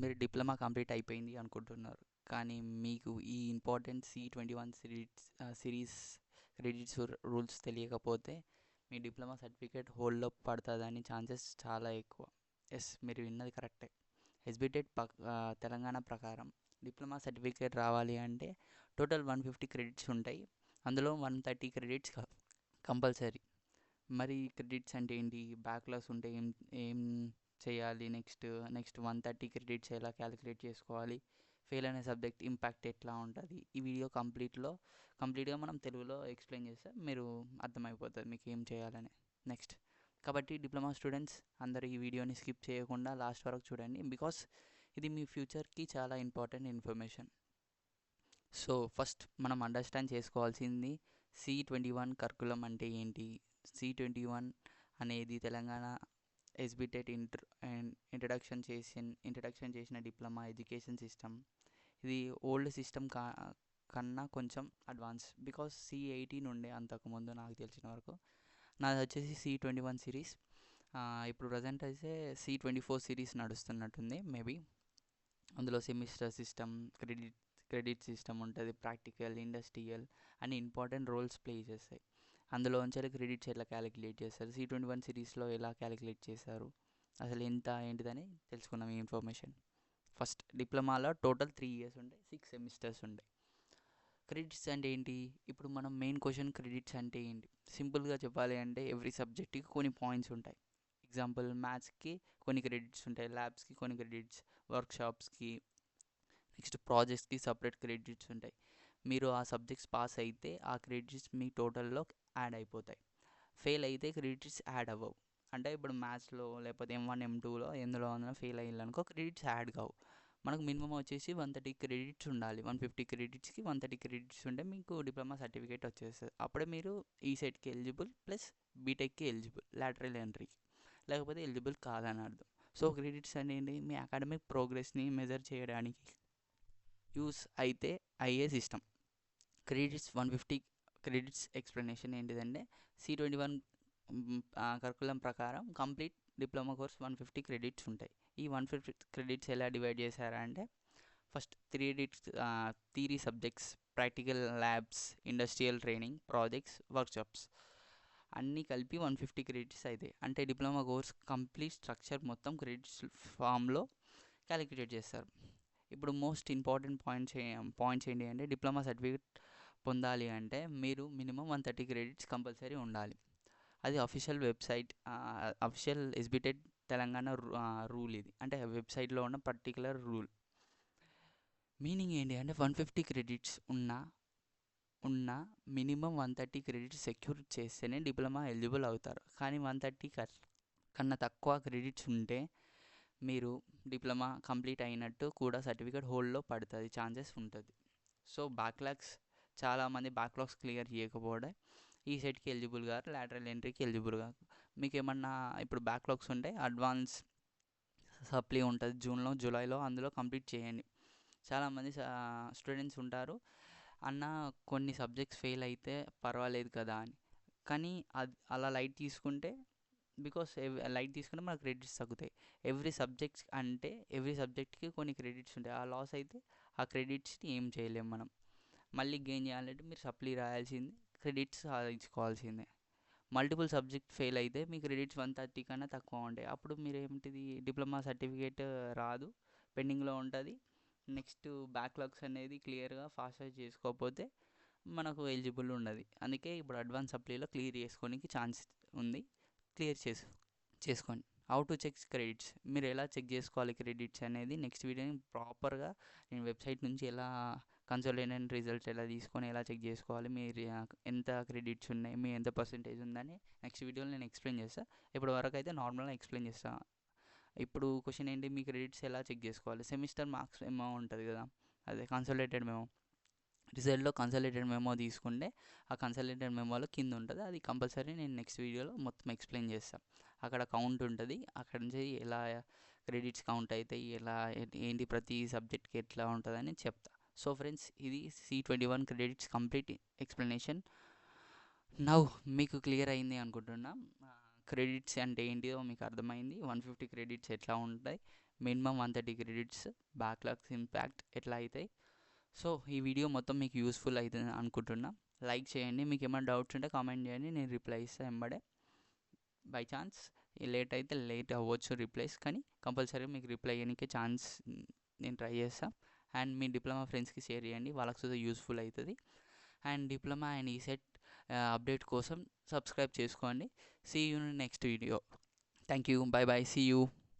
మీరు diploma complete అయిపోయింది అనుకుంటున్నారు, కానీ మీకు ఈ important C21 series credits rules తెలియకపోతే మీ డిప్లొమా సర్టిఫికేట్ హోల్డ్లో పడుతుందని ఛాన్సెస్ చాలా ఎక్కువ. ఎస్, మీరు విన్నది కరెక్టే. ఎస్బిటెట్ తెలంగాణ ప్రకారం డిప్లొమా సర్టిఫికేట్ రావాలి అంటే టోటల్ 150 క్రెడిట్స్ ఉంటాయి. అందులో 130 క్రెడిట్స్ కంపల్సరీ. మరి క్రెడిట్స్ అంటే ఏంటి, బ్యాక్లాగ్స్ ఉంటే ఏం ఏం చేయాలి, నెక్స్ట్ 130 క్రెడిట్స్ ఎలా క్యాలిక్యులేట్ చేసుకోవాలి, ఫెయిల్ అనే సబ్జెక్ట్ ఇంపాక్ట్ ఎట్లా ఉంటుంది, ఈ వీడియో కంప్లీట్గా మనం తెలుగులో ఎక్స్ప్లెయిన్ చేస్తే మీరు అర్థమైపోతుంది మీకు ఏం చేయాలని. నెక్స్ట్ కాబట్టి డిప్లొమా స్టూడెంట్స్ అందరూ ఈ వీడియోని స్కిప్ చేయకుండా లాస్ట్ వరకు చూడండి, బికాస్ ఇది మీ ఫ్యూచర్కి చాలా ఇంపార్టెంట్ ఇన్ఫర్మేషన్. సో ఫస్ట్ మనం అండర్స్టాండ్ చేసుకోవాల్సింది C21 కరికులం అంటే ఏంటి. C21 అనేది తెలంగాణ ఎస్బిటెట్ ఇంట్రడక్షన్ చేసిన డిప్లొమా ఎడ్యుకేషన్ సిస్టమ్. ఇది ఓల్డ్ సిస్టమ్ కన్నా కొంచెం అడ్వాన్స్, బికాస్ C18 ఉండే అంతకుముందు నాకు తెలిసిన వరకు. నాది వచ్చేసి C21 సిరీస్. ఇప్పుడు ప్రజెంట్ అయితే C24 సిరీస్ నడుస్తున్నట్టుంది మేబీ. అందులో సెమిస్టర్ సిస్టమ్, క్రెడిట్ సిస్టమ్ ఉంటుంది, ప్రాక్టికల్, ఇండస్ట్రియల్ అని ఇంపార్టెంట్ రోల్స్ ప్లే చేస్తాయి. అందులోంచి క్రెడిట్స్ ఎట్లా క్యాలిక్యులేట్ చేస్తారు, C21 సిరీస్లో ఎలా క్యాలిక్యులేట్ చేశారు, అసలు ఎంత ఏంటిదని తెలుసుకున్నాం ఈ ఇన్ఫర్మేషన్. ఫస్ట్ డిప్లొమాలో టోటల్ 3 ఇయర్స్ ఉంటాయి, 6 సెమిస్టర్స్ ఉంటాయి. క్రెడిట్స్ అంటే ఏంటి, ఇప్పుడు మనం మెయిన్ క్వశ్చన్ క్రెడిట్స్ అంటే ఏంటి సింపుల్గా చెప్పాలి అంటే ఎవ్రీ సబ్జెక్ట్కి కొన్ని పాయింట్స్ ఉంటాయి. ఎగ్జాంపుల్ మ్యాథ్స్కి కొన్ని క్రెడిట్స్ ఉంటాయి, ల్యాబ్స్కి కొన్ని క్రెడిట్స్, వర్క్షాప్స్కి, నెక్స్ట్ ప్రాజెక్ట్స్కి సపరేట్ క్రెడిట్స్ ఉంటాయి. మీరు ఆ సబ్జెక్ట్స్ పాస్ అయితే ఆ క్రెడిట్స్ మీ టోటల్లో యాడ్ అయిపోతాయి. ఫెయిల్ అయితే క్రెడిట్స్ యాడ్ అవ్వవు. అంటే ఇప్పుడు మ్యాథ్స్లో లేకపోతే M1 M2లో ఎందులో అన్నా ఫెయిల్ అయ్యాలనుకో క్రెడిట్స్ యాడ్ కావు. మనకు మినిమం వచ్చేసి 130 క్రెడిట్స్ ఉండాలి. 150 క్రెడిట్స్కి 130 క్రెడిట్స్ ఉంటే మీకు డిప్లొమా సర్టిఫికేట్ వచ్చేస్తుంది. అప్పుడే మీరు ఈ సెట్కి ఎలిజిబుల్ ప్లస్ బీటెక్కి ఎలిజిబుల్, లాటరల్ ఎంట్రీకి, లేకపోతే ఎలిజిబుల్ కాదని అర్థం. సో క్రెడిట్స్ అనేది మీ అకాడమిక్ ప్రోగ్రెస్ని మెజర్ చేయడానికి యూస్ అయితే అయ్యే సిస్టమ్. క్రెడిట్స్ 150 క్రెడిట్స్ ఎక్స్ప్లెనేషన్ ఏంటిదంటే C21 కరికులం ప్రకారం కంప్లీట్ డిప్లొమా కోర్స్ 150 క్రెడిట్స్ ఉంటాయి. ఈ 150 క్రెడిట్స్ ఎలా డివైడ్ చేశారంటే first 3 theory subjects, practical labs, industrial training, projects, workshops అన్నీ కలిపి 150 క్రెడిట్స్ అవుతాయి. అంటే డిప్లొమా కోర్స్ కంప్లీట్ స్ట్రక్చర్ మొత్తం క్రెడిట్స్ ఫామ్లో క్యాలిక్యులేట్ చేస్తారు. ఇప్పుడు మోస్ట్ ఇంపార్టెంట్ పాయింట్స్ ఏంటి అంటే డిప్లొమా సర్టిఫికేట్ పొందాలి అంటే మీరు మినిమం 130 క్రెడిట్స్ కంపల్సరీ ఉండాలి. అది official website, official SBTET Telangana rule. ఇది అంటే వెబ్సైట్లో ఉన్న పర్టికులర్ రూల్. మీనింగ్ ఏంటి అంటే 150 క్రెడిట్స్ ఉన్న మినిమం 130 క్రెడిట్స్ సెక్యూర్ చేస్తేనే డిప్లొమా ఎలిజిబుల్ అవుతారు. కానీ 130 కన్నా తక్కువ క్రెడిట్స్ ఉంటే మీరు డిప్లొమా కంప్లీట్ అయినట్టు కూడా సర్టిఫికేట్ హోల్డ్లో పడుతుంది, ఛాన్సెస్ ఉంటుంది. సో చాలామంది బ్యాక్లాగ్స్ క్లియర్ చేయకపోవడం ఈ సెట్కి ఎలిజిబుల్ గారు, లాటరల్ ఎంట్రీకి ఎలిజిబుల్ గారు. మీకు ఏమన్నా ఇప్పుడు బ్యాక్లాగ్స్ ఉంటే అడ్వాన్స్ సప్లీ ఉంటుంది జూలైలో, అందులో కంప్లీట్ చేయండి. చాలామంది స్టూడెంట్స్ ఉంటారు, అన్న కొన్ని సబ్జెక్ట్స్ ఫెయిల్ అయితే పర్వాలేదు కదా అని. కానీ అలా లైట్ తీసుకుంటే మన క్రెడిట్స్ తగ్గుతాయి. ఎవ్రీ సబ్జెక్ట్కి కొన్ని క్రెడిట్స్ ఉంటాయి. ఆ లాస్ అయితే ఆ క్రెడిట్స్ని ఏం చేయలేం మనం. మళ్ళీ గెయిన్ చేయాలంటే మీరు సప్లీ రాయాల్సిందే, క్రెడిట్స్ సాధించుకోవాల్సిందే. మల్టిపుల్ సబ్జెక్ట్ ఫెయిల్ అయితే మీ క్రెడిట్స్ 130 కన్నా తక్కువ ఉంటాయి. అప్పుడు మీరు డిప్లొమా సర్టిఫికేట్ రాదు, పెండింగ్లో ఉంటుంది. నెక్స్ట్ బ్యాక్లాగ్స్ అనేది క్లియర్గా ఫాస్ట్గా చేసుకోకపోతే మనకు ఎలిజిబుల్ ఉండదు. అందుకే ఇప్పుడు అడ్వాన్స్ సప్లీలో క్లియర్ చేసుకోనికి ఛాన్స్ ఉంది. క్లియర్ చేసుకోండి. హౌ టు చెక్ క్రెడిట్స్, మీరు ఎలా చెక్ చేసుకోవాలి క్రెడిట్స్ అనేది నెక్స్ట్ వీడియోని ప్రాపర్గా నేను వెబ్సైట్ నుంచి ఎలా కన్సల్టేషన్ రిజల్ట్స్ ఎలా తీసుకొని ఎలా చెక్ చేసుకోవాలి, మీరు ఎంత క్రెడిట్స్ ఉన్నాయి, మీ ఎంత పర్సెంటేజ్ ఉందని నెక్స్ట్ వీడియోలో నేను ఎక్స్ప్లెయిన్ చేస్తాను. ఇప్పటి వరకు అయితే నార్మల్గా ఎక్స్ప్లెయిన్ చేస్తాను. ఇప్పుడు క్వశ్చన్ ఏంటి, మీ క్రెడిట్స్ ఎలా చెక్ చేసుకోవాలి. సెమిస్టర్ మార్క్స్ మెమో ఉంటుంది కదా, అదే కన్సల్టేటెడ్ మెమో. రిజల్ట్లో కన్సల్టేటెడ్ మెమో తీసుకుంటే ఆ కన్సల్టేటెడ్ మెమోలో కింద ఉంటుంది, అది కంపల్సరీ నేను నెక్స్ట్ వీడియోలో మొత్తం ఎక్స్ప్లెయిన్ చేస్తాను. అక్కడ కౌంట్ ఉంటుంది, అక్కడ నుంచి ఎలా క్రెడిట్స్ కౌంట్ అవుతాయి, ఎలా ఏంటి ప్రతి సబ్జెక్ట్కి ఎట్లా ఉంటుందని చెప్తా. సో ఫ్రెండ్స్, ఇది C21 credits complete explanation. Now మీకు క్లియర్ అయింది అనుకుంటున్నా. క్రెడిట్స్ అంటే ఏంటిదో మీకు అర్థమైంది, 150 క్రెడిట్స్ ఎట్లా ఉంటాయి, మినిమం 130 క్రెడిట్స్, బ్యాక్లాగ్స్ ఇంపాక్ట్ ఎట్లా అవుతాయి. సో ఈ వీడియో మొత్తం మీకు యూస్ఫుల్ అవుతుంది అనుకుంటున్నా. లైక్ చేయండి, మీకు ఏమైనా డౌట్స్ ఉంటే కామెంట్ చేయండి, నేను రిప్లై ఇస్తాను వెంబడే. బై ఛాన్స్ లేట్ అయితే లేట్ అవ్వచ్చు రిప్లైస్, కానీ కంపల్సరీ మీకు రిప్లై ఇవ్వడానికి ఛాన్స్ నేను ట్రై చేస్తాను. అండ్ మీ డిప్లొమా ఫ్రెండ్స్కి షేర్ చేయండి, వాళ్ళకి కూడా యూస్ఫుల్ అవుతుంది. And diploma and ECET update కోసం సబ్స్క్రైబ్ చేసుకోండి. See you next video. Thank you, bye bye, see you.